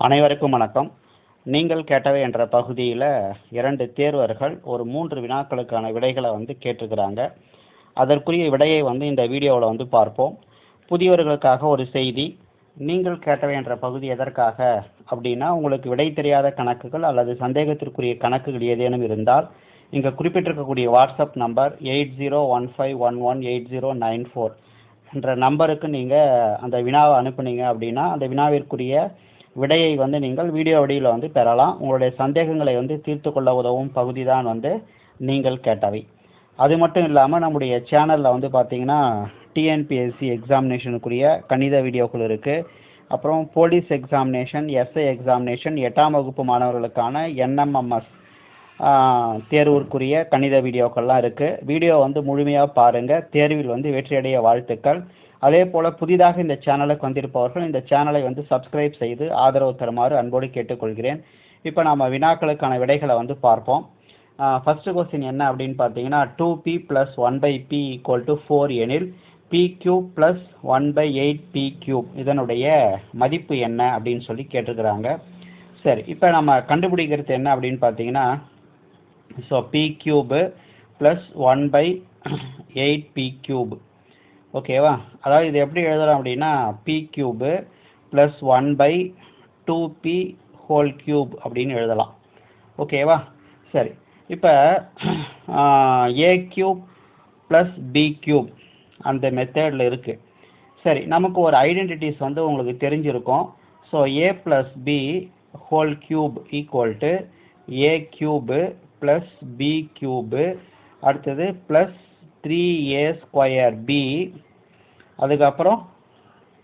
அனைவருக்கும் வணக்கம். நீங்கள் கேட்டவை என்ற பகுதியில் 2 தேர்வர்கள் ஒரு 3 வினாக்களுக்கான விடைகளை கேட்டிருக்கிறாங்க. அதற்குரிய விடையை இந்த வீடியோவில் பார்ப்போம். புதியவர்களுக்காக ஒரு செய்தி. நீங்கள் கேட்டவை என்ற பகுதி எதற்காக அப்படின்னா, உங்களுக்கு விடை தெரியாத கணக்குகள் அல்லது சந்தேகத்திற்குரிய கணக்குகள் ஏதேனும் இருந்தால் இங்கே குறிப்பிட்டிருக்கக்கூடிய வாட்ஸ்அப் நம்பர் 8015118094 என்ற நம்பருக்கு நீங்கள் அந்த வினாவை அனுப்புனீங்க அப்படின்னா அந்த வினாவிற்குரிய விடையை நீங்கள் வீடியோ வடிவில் பெறலாம். உங்களுடைய சந்தேகங்களை தீர்த்து கொள்ள உதவும் பகுதி தான் நீங்கள் கேட்டவை. அது மட்டும் இல்லாமல் நம்முடைய சேனலில் பார்த்தீங்கன்னா டிஎன்பிஎஸ்சி எக்ஸாமினேஷனுக்குரிய கணித வீடியோக்கள் இருக்குது. அப்புறம் போலீஸ் எக்ஸாமினேஷன், எஸ்ஐ எக்ஸாமினேஷன், 8ஆம் வகுப்பு மாணவர்களுக்கான என்எம்எம்எஸ் தேர்வுக்குரிய கணித வீடியோக்கள்லாம் இருக்குது. வீடியோ முழுமையாக பாருங்கள். தேர்வில் வெற்றியடைய வாழ்த்துக்கள். அதே போல் புதிதாக இந்த சேனலுக்கு வந்திருப்பவர்கள் இந்த சேனலை சப்ஸ்கிரைப் செய்து ஆதரவு தருமாறு அன்போடு கேட்டுக்கொள்கிறேன். இப்போ நம்ம வினாக்களுக்கான விடைகளை பார்ப்போம். ஃபர்ஸ்ட் கொஸ்டின் என்ன அப்படின்னு பார்த்தீங்கன்னா, 2p + 1/p = 4 எனில் p³ + 1/8p³ இதனுடைய மதிப்பு என்ன அப்படின்னு சொல்லி கேட்டிருக்கிறாங்க. சரி, இப்போ நம்ம கண்டுபிடிக்கிறது என்ன அப்படின்னு பார்த்தீங்கன்னா, ஸோ p³ + 1/8p³ ஓகேவா. அதாவது இது எப்படி எழுதலாம் அப்படின்னா, p³ + 1/2p³ அப்படின்னு எழுதலாம். ஓகேவா. சரி, இப்போ a³ + b³ அந்த மெத்தடில் இருக்குது. சரி, நமக்கு ஒரு ஐடென்டிட்டிஸ் உங்களுக்கு தெரிஞ்சிருக்கும். So a + b³ = a³ + b³ அடுத்தது +3a²b அதுக்கப்புறம்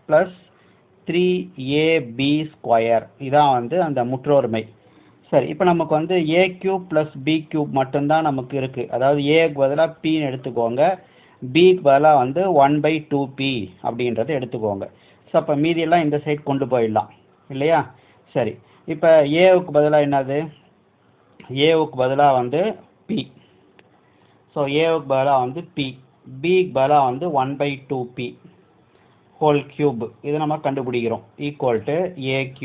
+3ab² இதான் அந்த முற்றொருமை. சரி, இப்போ நமக்கு a³ + b³ மட்டும்தான் நமக்கு இருக்குது. அதாவது ஏக்கு பதிலாக பின்னு எடுத்துக்கோங்க, பிக்கு பதிலாக 1/2p அப்படின்றத எடுத்துக்கோங்க. ஸோ அப்போ மீதியெல்லாம் இந்த சைட் கொண்டு போயிடலாம் இல்லையா. சரி, இப்போ ஏவுக்கு பதிலாக என்னது, ஏவுக்கு பதிலாக p. ஸோ ஏவுக்கு பதிலாக p, பிக்கு பதிலாக 1/2p³ இது நம்ம கண்டுபிடிக்கிறோம். ஈக்குவல் a³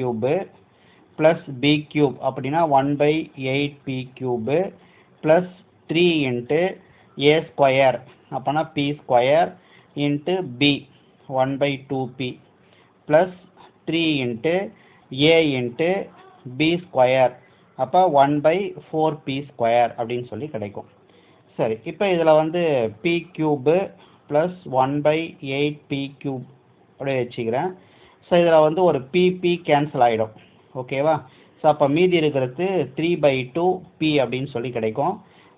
+ b³ அப்படின்னா 1/8p³ +3 × a² அப்போனா p² × b 1/2p +3 × a × b² அப்போ 1/4p² அப்படின்னு சொல்லி கிடைக்கும். சரி, இப்போ இதில் p³ + 1/8p³ அப்படியே வச்சுக்கிறேன். ஸோ இதில் ஒரு pp கேன்சல் ஆகிடும். ஓகேவா. ஸோ அப்போ மீதி இருக்கிறது 3/2p அப்படின்னு சொல்லி கிடைக்கும்.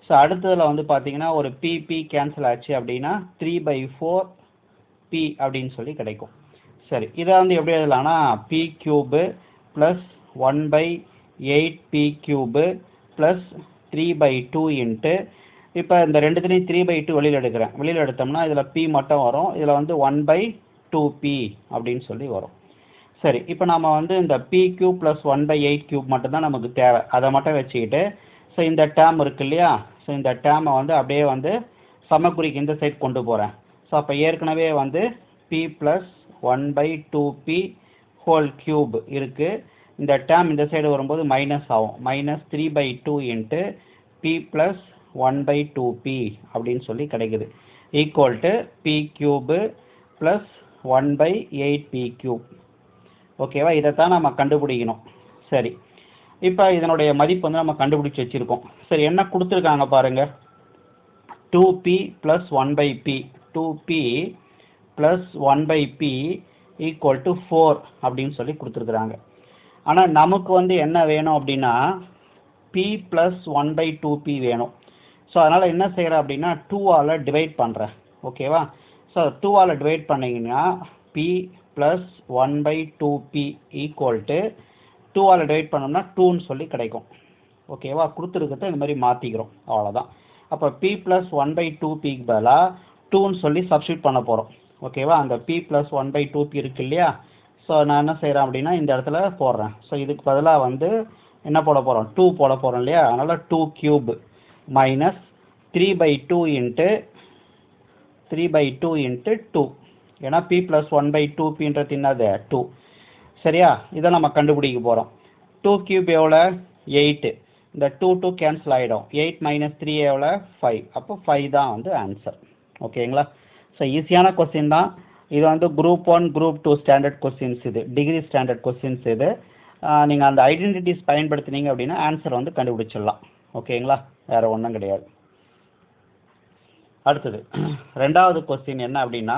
ஸோ அடுத்ததில் பார்த்தீங்கன்னா ஒரு pp கேன்சல் ஆச்சு அப்படின்னா 3/4p அப்படின்னு சொல்லி கிடைக்கும். சரி, இதை எப்படி எழுதலாம்னா, p³ + 1/8p³ +3/2 இப்போ இந்த ரெண்டுத்துலேயும் 3/2 வெளியில் எடுக்கிறேன். வெளியில் எடுத்தோம்னா இதில் p மட்டும் வரும், இதில் 1/2p அப்படின்னு சொல்லி வரும். சரி, இப்போ நம்ம இந்த p³ + 1/8³ மட்டும்தான் நமக்கு தேவை. அதை மட்டும் வச்சுக்கிட்டு ஸோ இந்த டேர்ம் இருக்கு இல்லையா, ஸோ இந்த டேர்மை அப்படியே சமக்குறிக்கு இந்த சைட் கொண்டு போகிறேன். ஸோ அப்போ ஏற்கனவே p + 1/2p³ இருக்குது. இந்த டேர்ம் இந்த சைடு வரும்போது மைனஸ் ஆகும், -3/2 × p + 1/2p அப்படின்னு சொல்லி கிடைக்குது. ஈக்குவல் p³ + 1/8p³ ஓகேவா. இதைத்தான் நம்ம கண்டுபிடிக்கணும். சரி, இப்போ இதனுடைய மதிப்பு நம்ம கண்டுபிடிச்சி வச்சுருக்கோம். சரி, என்ன கொடுத்துருக்காங்க பாருங்கள், 2p + 1/p 2p + 1/p = 4 அப்படின்னு சொல்லி கொடுத்துருக்குறாங்க. ஆனால் நமக்கு என்ன வேணும் அப்படின்னா p + 1/2p வேணும். ஸோ அதனால் என்ன செய்கிறேன் அப்படின்னா 2ஆல் டிவைட் பண்ணுறேன். ஓகேவா. ஸோ 2ஆல் டிவைட் பண்ணிங்கன்னா p + 1/2p = 2ஆல் டிவைட் பண்ணோம்னா 2ன்னு சொல்லி கிடைக்கும். ஓகேவா. கொடுத்துருக்கிறத இந்த மாதிரி மாற்றிக்கிறோம், அவ்வளோதான். அப்போ p + 1/2pக்கு பதிலாக 2ன்னு சொல்லி சப்ஸ்டியூட் பண்ண போகிறோம். ஓகேவா. அந்த p + 1/2p இருக்கு இல்லையா. ஸோ நான் என்ன செய்கிறேன் அப்படின்னா இந்த இடத்துல போடுறேன். ஸோ இதுக்கு பதிலாக என்ன போட போகிறோம், 2 போட போகிறோம் இல்லையா. அதனால் 2³ -3/2 × 2 ஏன்னா p + 1/2pன்றது என்னது 2. சரியா? இதை நம்ம கண்டுபிடிக்க போகிறோம். 2 கியூப் எவ்வளோ? 8. இந்த 2 கேன்சல் ஆகிடும். 8 மைனஸ் 3 எவ்வளோ? 5. அப்போ 5 தான் வந்து ஆன்சர். ஓகேங்களா? ஸோ ஈஸியான கொஸ்டின் தான் இது. வந்து குரூப் 1 குரூப் 2 ஸ்டாண்டர்ட் கொஸ்டின்ஸ், இது டிகிரி ஸ்டாண்டர்ட் கொஸ்டின்ஸ். இது நீங்கள் அந்த ஐடென்டிட்டிஸ் பயன்படுத்தினீங்க அப்படின்னா ஆன்சர் வந்து கண்டுபிடிச்சிடலாம். ஓகேங்களா? வேறு ஒன்றும் கிடையாது. அடுத்தது ரெண்டாவது கொஸ்டின் என்ன அப்படின்னா,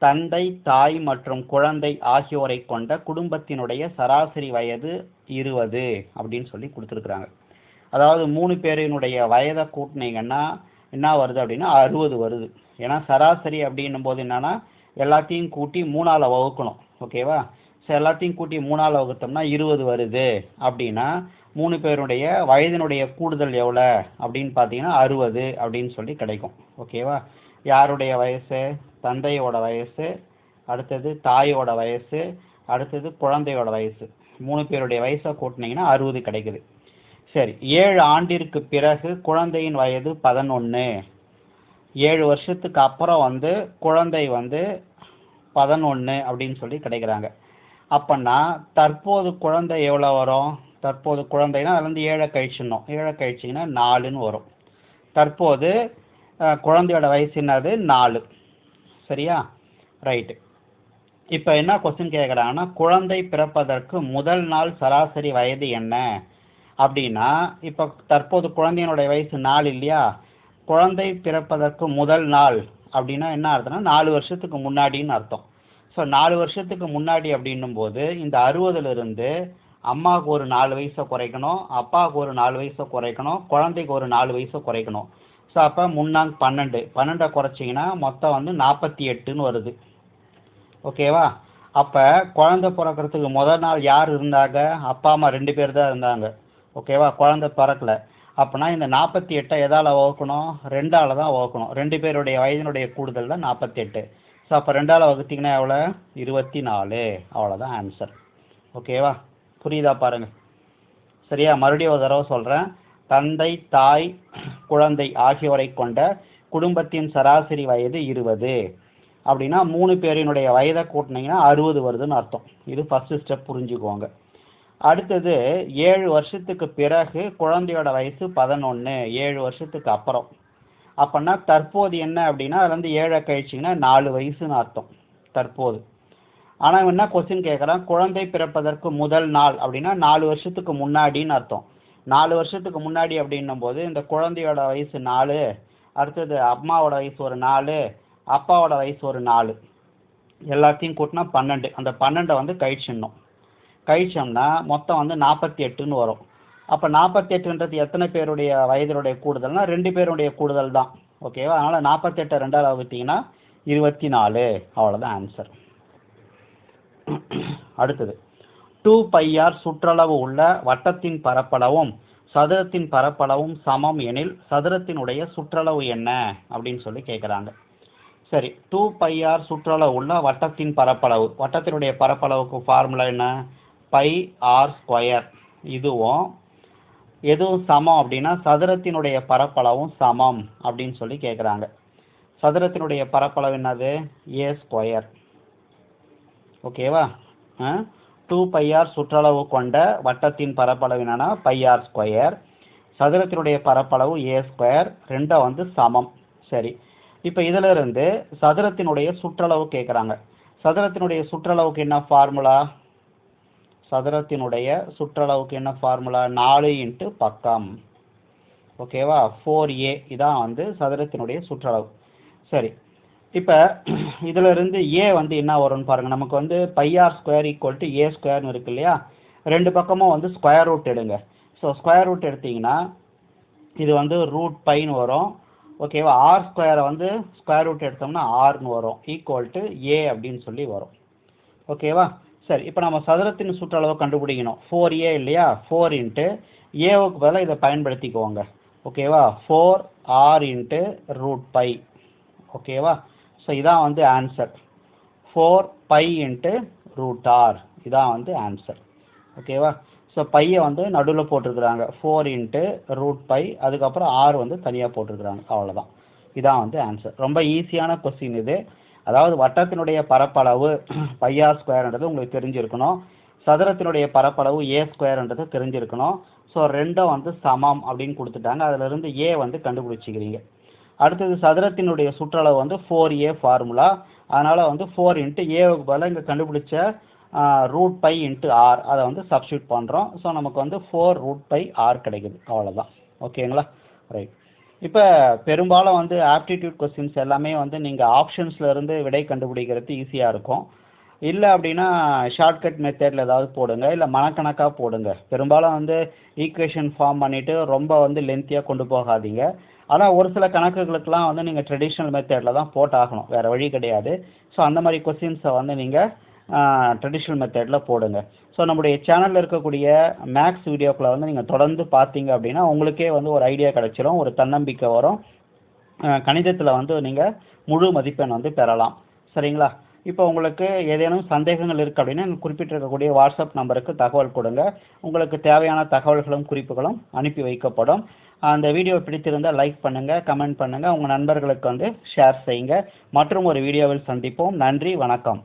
தந்தை, தாய் மற்றும் குழந்தை ஆகியோரை கொண்ட குடும்பத்தினுடைய சராசரி வயது 20 அப்படின்னு சொல்லி கொடுத்துருக்குறாங்க. அதாவது 3 பேரினுடைய வயதை கூட்டினீங்கன்னா என்ன வருது அப்படின்னா 60 வருது. ஏன்னா சராசரி அப்படின்னும் போது என்னன்னா எல்லாத்தையும் கூட்டி 3ஆல் வகுக்கணும். ஓகேவா? ஸோ எல்லாத்தையும் கூட்டி 3ஆல் வகுத்தோம்னா 20 வருது. அப்படின்னா 3 பேருடைய வயதினுடைய கூடுதல் எவ்வளோ அப்படின்னு பார்த்தீங்கன்னா 60 அப்படின்னு சொல்லி கிடைக்கும். ஓகேவா? யாருடைய வயசு? தந்தையோட வயசு, அடுத்தது தாயோட வயசு, அடுத்தது குழந்தையோட வயசு. 3 பேருடைய வயசை கூட்டினீங்கன்னா 60 கிடைக்குது. சரி, 7 ஆண்டிற்கு பிறகு குழந்தையின் வயது 11. 7 வருஷத்துக்கு அப்புறம் வந்து குழந்தை வந்து 11 அப்படின்னு சொல்லி கிடைக்கிறாங்க. அப்போன்னா தற்போது குழந்தை எவ்வளோ வரும்? தற்போது குழந்தைனா அதுலேருந்து 7 கழிச்சிடணும். 7 கழிச்சிங்கன்னா 4ன்னு வரும். தற்போது குழந்தையோட வயசு என்னது? 4. சரியா? ரைட்டு. இப்போ என்ன கொஸ்டின் கேட்குறாங்கன்னா, குழந்தை பிறப்பதற்கு முதல் நாள் சராசரி வயது என்ன அப்படின்னா, இப்போ தற்போது குழந்தையினுடைய வயசு 4 இல்லையா? குழந்தை பிறப்பதற்கு முதல் நாள் அப்படின்னா என்ன அர்த்தம்னா 4 வருஷத்துக்கு முன்னாடின்னு அர்த்தம். ஸோ 4 வருஷத்துக்கு முன்னாடி அப்படின்னும் போது இந்த 60லிருந்து அம்மாவுக்கு ஒரு 4 வயசை குறைக்கணும், அப்பாவுக்கு ஒரு 4 வயசை குறைக்கணும், குழந்தைக்கு ஒரு 4 வயசை குறைக்கணும். ஸோ அப்போ 3 12 குறைச்சிங்கன்னா மொத்தம் வந்து 48ன்னு வருது. ஓகேவா? அப்போ குழந்தை பிறக்கிறதுக்கு முதல் நாள் யார் இருந்தாங்க? அப்பா அம்மா 2 பேர் தான் இருந்தாங்க. ஓகேவா? குழந்தை பிறக்கல. அப்போனா இந்த 48 எதால் வகுக்கணும்? 2ஆல் தான் வகுக்கணும். 2 பேருடைய வயதினுடைய கூடுதல் தான் 48. ஸோ அப்போ 2ஆல் வகுத்திங்கன்னா எவ்வளோ? 24. அவ்வளோதான் ஆன்சர். ஓகேவா? புரியுதா பாருங்கள். சரியா? மறுபடியும் ஒரு தடவை சொல்கிறேன். தந்தை, தாய், குழந்தை ஆகியோரை கொண்ட குடும்பத்தின் சராசரி வயது 20 அப்படின்னா 3 பேரினுடைய வயதை கூட்டினீங்கன்னா 60 வருதுன்னு அர்த்தம். இது ஃபஸ்ட்டு ஸ்டெப், புரிஞ்சுக்குவாங்க. அடுத்தது 7 வருஷத்துக்கு பிறகு குழந்தையோட வயசு 11. 7 வருஷத்துக்கு அப்புறம் அப்போன்னா தற்போது என்ன அப்படின்னா அதுலேருந்து 7 கழிச்சிங்கன்னா 4 வயசுன்னு அர்த்தம் தற்போது. ஆனால் என்ன கொஸ்டின் கேட்குறான், குழந்தை பிறப்பதற்கு முதல் நாள் அப்படின்னா 4 வருஷத்துக்கு முன்னாடின்னு அர்த்தம். 4 வருஷத்துக்கு முன்னாடி அப்படின்னும் போது இந்த குழந்தையோட வயசு 4, அடுத்தது அம்மாவோட வயசு ஒரு 4, அப்பாவோட வயசு ஒரு 4, எல்லாத்தையும் கூட்டினா 12. அந்த 12 வந்து கழிச்சிடணும். கழிச்சோம்னா மொத்தம் வந்து 48ன்னு வரும். அப்போ 48ன்றது எத்தனை பேருடைய வயதினுடைய கூடுதல்னா 2 பேருடைய கூடுதல் தான். ஓகேவா? அதனால் 48 2ஆல் வகுத்தீங்கன்னா 24. அவ்வளோதான் ஆன்சர். அடுத்தது 2πr சுற்றளவு உள்ள வட்டத்தின் பரப்பளவும் சதுரத்தின் பரப்பளவும் சமம் எனில் சதுரத்தினுடைய சுற்றளவு என்ன அப்படின்னு சொல்லி கேட்குறாங்க. சரி, 2πr சுற்றளவு உள்ள வட்டத்தின் பரப்பளவு, வட்டத்தினுடைய பரப்பளவுக்கு ஃபார்முலா என்ன? πr². எதுவும் சமம் அப்படின்னா சதுரத்தினுடைய பரப்பளவும் சமம் அப்படின்னு சொல்லி கேட்குறாங்க. சதுரத்தினுடைய பரப்பளவு என்னது? a². ஓகேவா? 2πr சுற்றளவு கொண்ட வட்டத்தின் பரப்பளவு என்னன்னா πr². சதுரத்தினுடைய பரப்பளவு a². ரெண்டும் வந்து சமம். சரி, இப்போ இதில் இருந்து சதுரத்தினுடைய சுற்றளவு கேட்குறாங்க. சதுரத்தினுடைய சுற்றளவுக்கு என்ன ஃபார்முலா? சதுரத்தினுடைய சுற்றளவுக்கு என்ன ஃபார்முலா? 4 × பக்கம். ஓகேவா? 4a. இதான் வந்து சதுரத்தினுடைய சுற்றளவு. சரி, இப்போ இதில் இருந்து a வந்து என்ன வரும்னு பாருங்கள். நமக்கு வந்து πr² = a² இருக்கு இல்லையா? 2 பக்கமும் வந்து ஸ்கொயர் ரூட் எடுங்க. ஸோ ஸ்கொயர் ரூட் எடுத்திங்கன்னா இது வந்து √πன்னு வரும். ஓகேவா? r² வந்து ஸ்கொயர் ரூட் எடுத்தோம்னா rன்னு வரும். = a அப்படின்னு சொல்லி வரும். ஓகேவா? சரி, இப்போ நம்ம சதுரத்தின் சுற்றளவை கண்டுபிடிக்கணும். 4a இல்லையா? 4 × aவுக்கு பதிலாக இதை பயன்படுத்திக்குவாங்க. ஓகேவா? 4r × √π. ஓகேவா? ஸோ இதான் வந்து ஆன்சர். 4π × √r. இதான் வந்து ஆன்சர். ஓகேவா? ஸோ பையை வந்து நடுவில் போட்டிருக்கிறாங்க. 4 × √π, அதுக்கப்புறம் r வந்து தனியாக போட்டிருக்கிறாங்க. அவ்வளோதான். இதான் வந்து ஆன்சர். ரொம்ப ஈஸியான கொஸ்டின் இது. அதாவது வட்டத்தினுடைய பரப்பளவு πr²ன்றது உங்களுக்கு தெரிஞ்சிருக்கணும். சதுரத்தினுடைய பரப்பளவு ஏ ஸ்கொயர்ன்றது தெரிஞ்சிருக்கணும். ஸோ ரெண்டும் வந்து சமம் அப்படின்னு கொடுத்துட்டாங்க. அதிலிருந்து ஏ வந்து கண்டுபிடிச்சிக்கிறீங்க. அடுத்தது சதுரத்தினுடைய சுற்றளவு வந்து 4a ஃபார்முலா. அதனால் வந்து 4 இன்ட்டு ஏவுக்கு பதிலாக இங்கே கண்டுபிடிச்ச ரூட் பை இன்ட்டு ஆர் அதை வந்து சப்ஸ்டியூட் பண்ணுறோம். ஸோ நமக்கு வந்து 4 ரூட் பை ஆர் கிடைக்குது. அவ்வளோதான். ஓகேங்களா? ரைட். இப்போ பெரும்பாலும் வந்து ஆப்டிடியூட் கொஸ்டின்ஸ் எல்லாமே வந்து நீங்கள் ஆப்ஷன்ஸில் இருந்து விடை கண்டுபிடிக்கிறது ஈஸியாக இருக்கும். இல்லை அப்படின்னா ஷார்ட்கட் மெத்தடில் ஏதாவது போடுங்க, இல்லை மனக்கணக்காக போடுங்க. பெரும்பாலும் வந்து ஈக்குவேஷன் ஃபார்ம் பண்ணிவிட்டு ரொம்ப வந்து லென்த்தியாக கொண்டு போகாதீங்க. ஆனால் ஒரு சில கணக்குகளுக்கெல்லாம் வந்து நீங்கள் ட்ரெடிஷ்னல் மெத்தடில் தான் போட்டாகணும், வேறு வழி கிடையாது. ஸோ அந்த மாதிரி கொஸ்டின்ஸை வந்து நீங்கள் ட்ரெடிஷ்னல் மெத்தடில் போடுங்க. ஸோ நம்முடைய சேனலில் இருக்கக்கூடிய மேக்ஸ் வீடியோக்களை வந்து நீங்கள் தொடர்ந்து பார்த்தீங்க அப்படின்னா உங்களுக்கே வந்து ஒரு ஐடியா கிடைச்சிரும், ஒரு தன்னம்பிக்கை வரும். கணிதத்தில் வந்து நீங்கள் முழு மதிப்பெண் வந்து பெறலாம். சரிங்களா? இப்போ உங்களுக்கு ஏதேனும் சந்தேகங்கள் இருக்குது அப்படின்னா குறிப்பிட்டிருக்கக்கூடிய வாட்ஸ்அப் நம்பருக்கு தகவல் கொடுங்க. உங்களுக்கு தேவையான தகவல்களும் குறிப்புகளும் அனுப்பி வைக்கப்படும். அந்த வீடியோ பிடித்திருந்தால் லைக் பண்ணுங்கள், கமெண்ட் பண்ணுங்கள், உங்கள் நண்பர்களுக்கு வந்து ஷேர் செய்யுங்க. மற்றும் ஒரு வீடியோவில் சந்திப்போம். நன்றி, வணக்கம்.